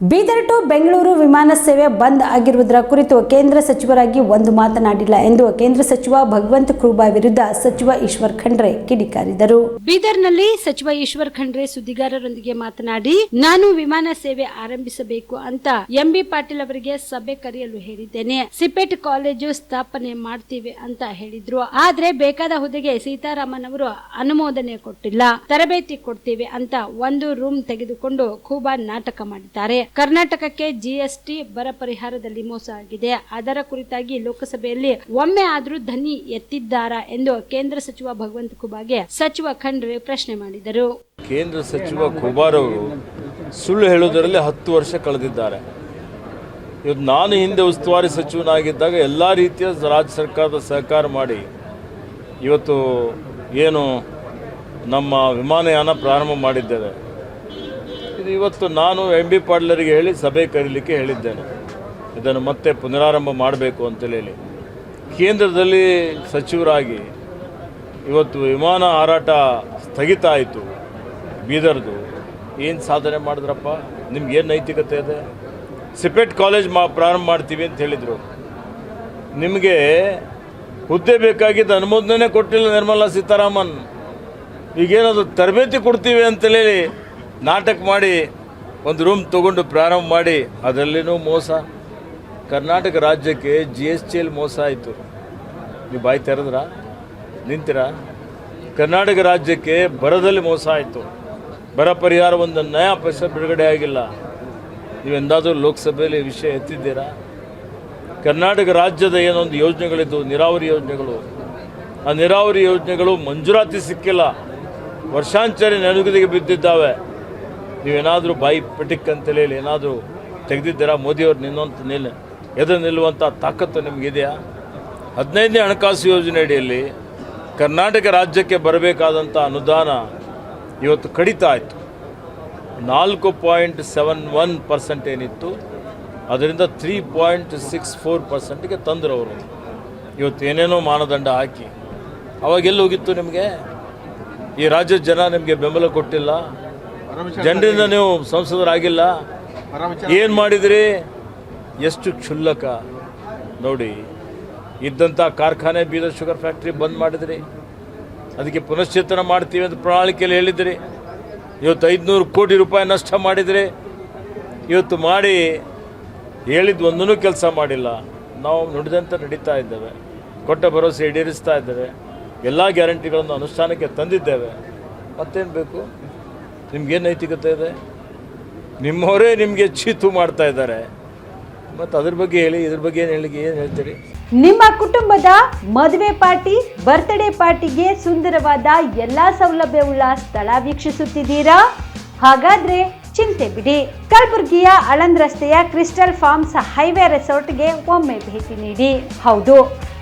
Bidar to Bengaluru ವಿಮಾನ ಸೇವೆ ಬಂದ್ ಆಗಿರುವುದರ ಕುರಿತು ಕೇಂದ್ರ ಸಚಿವರಾಗಿ ಒಂದು ಮಾತನಾಡಿಲ್ಲ ಎಂದು ಕೇಂದ್ರ ಸಚಿವ ಭಗವಂತ ಖೂಬಾ ವಿರುದ್ಧ ಸಚಿವ ಈಶ್ವರ್ ಖಂಡ್ರೆ ಕಿಡಿಕಾರಿದರು. ಬೀದರ್ನಲ್ಲಿ ಸಚಿವ ಈಶ್ವರ್ ಖಂಡ್ರೆ ಸುದ್ದಿಗಾರರೊಂದಿಗೆ ಮಾತನಾಡಿ, ನಾನು ವಿಮಾನ ಸೇವೆ ಆರಂಭಿಸಬೇಕು ಅಂತ ಎಂಬಿ ಪಾಟೀಲ್ ಅವರಿಗೆ ಸಭೆ ಕರೆಯಲು ಹೇಳಿದ್ದೇನೆ. ಸಿಪೆಟ್ ಕಾಲೇಜು ಸ್ಥಾಪನೆ ಮಾಡ್ತೀವಿ ಅಂತ ಹೇಳಿದ್ರು. ಆದ್ರೆ ಬೇಕಾದ ಹುದ್ದೆಗೆ ಸೀತಾರಾಮನ್ ಅವರು ಅನುಮೋದನೆ ಕೊಟ್ಟಿಲ್ಲ. ತರಬೇತಿ ಕೊಡ್ತೀವಿ ಅಂತ ಒಂದು ರೂಮ್ ತೆಗೆದುಕೊಂಡು ಖೂಬಾ ನಾಟಕ ಮಾಡಿದ್ದಾರೆ. ಕರ್ನಾಟಕಕ್ಕೆ ಜಿಎಸ್ಟಿ ಬರ ಪರಿಹಾರದಲ್ಲಿ ಮೋಸ ಆಗಿದೆ. ಅದರ ಕುರಿತಾಗಿ ಲೋಕಸಭೆಯಲ್ಲಿ ಒಮ್ಮೆ ಆದ್ರೂ ಧ್ವನಿ ಎತ್ತಿದ್ದಾರಾ ಎಂದು ಕೇಂದ್ರ ಸಚಿವ ಭಗವಂತ ಖೂಬಾಗೆ ಸಚಿವ ಖಂಡ್ರೆ ಪ್ರಶ್ನೆ ಮಾಡಿದರು. ಕೇಂದ್ರ ಸಚಿವ ಖೂಬಾರವರು ಸುಳ್ಳು ಹೇಳುವುದರಲ್ಲಿ 10 ವರ್ಷ ಕಳೆದಿದ್ದಾರೆ. ಇವತ್ತು ನಾನು ಹಿಂದೆ ಉಸ್ತುವಾರಿ ಸಚಿವನಾಗಿದ್ದಾಗ ಎಲ್ಲ ರೀತಿಯ ರಾಜ್ಯ ಸರ್ಕಾರದ ಸಹಕಾರ ಮಾಡಿ ಇವತ್ತು ಏನು ನಮ್ಮ ವಿಮಾನಯಾನ ಪ್ರಾರಂಭ ಮಾಡಿದ್ದೇವೆ. ಇದು ಇವತ್ತು ನಾನು ಎಂಬಿ ಪಾಟೀಲರಿಗೆ ಹೇಳಿ ಸಭೆ ಕರೀಲಿಕ್ಕೆ ಹೇಳಿದ್ದೇನೆ. ಇದನ್ನು ಮತ್ತೆ ಪುನರಾರಂಭ ಮಾಡಬೇಕು ಅಂತೇಳಿ ಕೇಂದ್ರದಲ್ಲಿ ಸಚಿವರಾಗಿ ಇವತ್ತು ವಿಮಾನ ಹಾರಾಟ ಸ್ಥಗಿತ ಆಯಿತು. ಬೀದರ್ದು ಏನು ಸಾಧನೆ ಮಾಡಿದ್ರಪ್ಪ, ನಿಮ್ಗೇನು ನೈತಿಕತೆ ಇದೆ? ಸಿಪೆಟ್ ಕಾಲೇಜ್ ಪ್ರಾರಂಭ ಮಾಡ್ತೀವಿ ಅಂತ ಹೇಳಿದರು. ನಿಮಗೆ ಹುದ್ದೆ ಬೇಕಾಗಿದ್ದು ಅನುಮೋದನೆ ಕೊಟ್ಟಿಲ್ಲ ನಿರ್ಮಲಾ ಸೀತಾರಾಮನ್. ಈಗೇನದು ತರಬೇತಿ ಕೊಡ್ತೀವಿ ಅಂತೇಳಿ ನಾಟಕ ಮಾಡಿ ಒಂದು ರೂಮ್ ತೊಗೊಂಡು ಪ್ರಾರಂಭ ಮಾಡಿ ಅದರಲ್ಲಿನೂ ಮೋಸ. ಕರ್ನಾಟಕ ರಾಜ್ಯಕ್ಕೆ GSTಯಲ್ಲಿ ಮೋಸ ಆಯಿತು. ನೀವು ಬಾಯಿ ತೆರೆದ್ರ ನಿಂತಿರಾ? ಕರ್ನಾಟಕ ರಾಜ್ಯಕ್ಕೆ ಬರದಲ್ಲಿ ಮೋಸ ಆಯಿತು. ಬರ ಪರಿಹಾರ ಒಂದು ನಯಾ ಪೈಸೆ ಬಿಡುಗಡೆ ಆಗಿಲ್ಲ. ನೀವೆಂದಾದರೂ ಲೋಕಸಭೆಯಲ್ಲಿ ವಿಷಯ ಎತ್ತಿದ್ದೀರಾ? ಕರ್ನಾಟಕ ರಾಜ್ಯದ ಏನೊಂದು ಯೋಜನೆಗಳಿದ್ದು ನೀರಾವರಿ ಯೋಜನೆಗಳು, ಆ ನೀರಾವರಿ ಯೋಜನೆಗಳು ಮಂಜೂರಾತಿ ಸಿಕ್ಕಿಲ್ಲ. ವರ್ಷಾಂಚರಿ ನೆನಗುದಿಗೆ ಬಿದ್ದಿದ್ದಾವೆ. ನೀವೇನಾದರೂ ಬಾಯಿ ಪಟಿಕ್ ಅಂತೇಳಿ ಏನಾದರೂ ತೆಗೆದಿದ್ದೀರಾ? ಮೋದಿಯವರು ಎದುರು ನಿಲ್ಲುವಂಥ ತಾಕತ್ತು ನಿಮಗಿದೆಯಾ? 15ನೇ ಹಣಕಾಸು ಯೋಜನೆ ಅಡಿಯಲ್ಲಿ ಕರ್ನಾಟಕ ರಾಜ್ಯಕ್ಕೆ ಬರಬೇಕಾದಂಥ ಅನುದಾನ ಇವತ್ತು ಕಡಿತ ಆಯಿತು. 4.71% ಏನಿತ್ತು ಅದರಿಂದ 3.64%ಗೆ ತಂದರು ಅವರು. ಇವತ್ತು ಏನೇನೋ ಮಾನದಂಡ ಹಾಕಿ ಅವಾಗೆಲ್ಲ ಹೋಗಿತ್ತು ನಿಮಗೆ? ಈ ರಾಜ್ಯದ ಜನ ನಿಮಗೆ ಬೆಂಬಲ ಕೊಟ್ಟಿಲ್ಲ. ಜನರಿಂದ ನೀವು ಸಂಸದರಾಗಿಲ್ಲ. ಏನು ಮಾಡಿದ್ರಿ? ಎಷ್ಟು ಕ್ಷುಲ್ಲಕ ನೋಡಿ. ಇದ್ದಂಥ ಕಾರ್ಖಾನೆ ಬೀದರ್ ಶುಗರ್ ಫ್ಯಾಕ್ಟ್ರಿ ಬಂದ್ ಮಾಡಿದ್ರಿ. ಅದಕ್ಕೆ ಪುನಶ್ಚೇತನ ಮಾಡ್ತೀವಿ ಅಂತ ಪ್ರಣಾಳಿಕೆಯಲ್ಲಿ ಹೇಳಿದ್ರಿ. ಇವತ್ತು 500 ಕೋಟಿ ರೂಪಾಯಿ ನಷ್ಟ ಮಾಡಿದ್ರಿ. ಇವತ್ತು ಮಾಡಿ ಹೇಳಿದ್ದು ಒಂದೂ ಕೆಲಸ ಮಾಡಿಲ್ಲ. ನಾವು ನುಡಿದಂತೆ ನಡೀತಾ ಇದ್ದೇವೆ. ಕೊಟ್ಟ ಭರವಸೆ ಈಡೇರಿಸ್ತಾ ಇದ್ದೇವೆ. ಎಲ್ಲ ಗ್ಯಾರಂಟಿಗಳನ್ನು ಅನುಷ್ಠಾನಕ್ಕೆ ತಂದಿದ್ದೇವೆ. ಮತ್ತೇನು ಬೇಕು? ನಿಮ್ಗೇನು ನೈತಿಕತೆ ಇದೆ? ನಿಮ್ಮವರೇ ನಿಮಗೆ ಚೀತು ಮಾಡ್ತಾ ಇದ್ದಾರೆ. ಮತ್ತು ಅದ್ರ ಬಗ್ಗೆ ಹೇಳಿ, ಇದ್ರ ಬಗ್ಗೆ ಏನು ಹೇಳ್ತೀರಿ? ನಿಮ್ಮ ಕುಟುಂಬದ ಮದುವೆ ಪಾರ್ಟಿ, ಬರ್ತ್ಡೇ ಪಾರ್ಟಿಗೆ ಸುಂದರವಾದ ಎಲ್ಲಾ ಸೌಲಭ್ಯವುಳ್ಳ ಸ್ಥಳ ವೀಕ್ಷಿಸುತ್ತಿದ್ದೀರಾ? ಹಾಗಾದ್ರೆ ಚಿಂತೆ ಬಿಡಿ. ಕಲಬುರಗಿಯ ಆಳಂದ್ ರಸ್ತೆಯ ಕ್ರಿಸ್ಟಲ್ ಫಾರ್ಮ್ಸ್ ಹೈವೇ ರೆಸಾರ್ಟ್ಗೆ ಒಮ್ಮೆ ಭೇಟಿ ನೀಡಿ. ಹೌದು,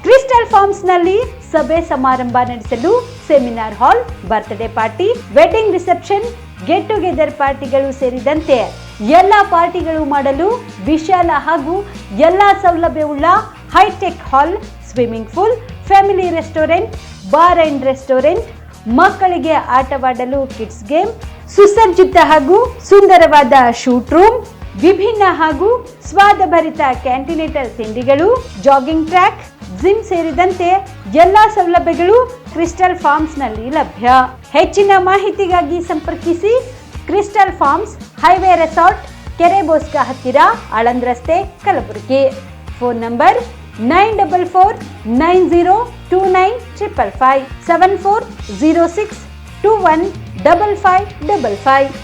ಕ್ರಿಸ್ಟಲ್ ಫಾರ್ಮ್ಸ್ ನಲ್ಲಿ ಸಭೆ ಸಮಾರಂಭ ನಡೆಸಲು seminar hall, birthday party, wedding reception, get together ಪಾರ್ಟಿಗಳು ಸೇರಿದಂತೆ ಎಲ್ಲ ಪಾರ್ಟಿಗಳು ಮಾಡಲು ವಿಶಾಲ ಹಾಗೂ ಎಲ್ಲ ಸೌಲಭ್ಯವುಳ್ಳ hi tech hall, swimming pool, family restaurant, bar and restaurant, ಮಕ್ಕಳಿಗೆ ಆಟವಾಡಲು ಕಿಡ್ಸ್ ಗೇಮ್, ಸುಸಜ್ಜಿತ ಹಾಗೂ ಸುಂದರವಾದ ಶೂಟ್ ರೂಮ್, ವಿಭಿನ್ನ ಹಾಗೂ ಸ್ವಾದಭರಿತ ಕ್ಯಾಂಟಿನೇಟರ್ ತಿಂಡಿಗಳು, ಜಾಗಿಂಗ್ ಟ್ರ್ಯಾಕ್, ಜಿಮ್ ಸೇರಿದಂತೆ ಎಲ್ಲಾ ಸೌಲಭ್ಯಗಳು ಕ್ರಿಸ್ಟಲ್ ಫಾರ್ಮ್ಸ್ ನಲ್ಲಿ ಲಭ್ಯ. ಹೆಚ್ಚಿನ ಮಾಹಿತಿಗಾಗಿ ಸಂಪರ್ಕಿಸಿ ಕ್ರಿಸ್ಟಲ್ ಫಾರ್ಮ್ಸ್ ಹೈವೇ ರೆಸಾರ್ಟ್, ಕೆರೆಬೋಸ್ಕ ಹತ್ತಿರ, ಆಳಂದ್ ರಸ್ತೆ, ಕಲಬುರಗಿ. Phone number 9490295555 7406215555.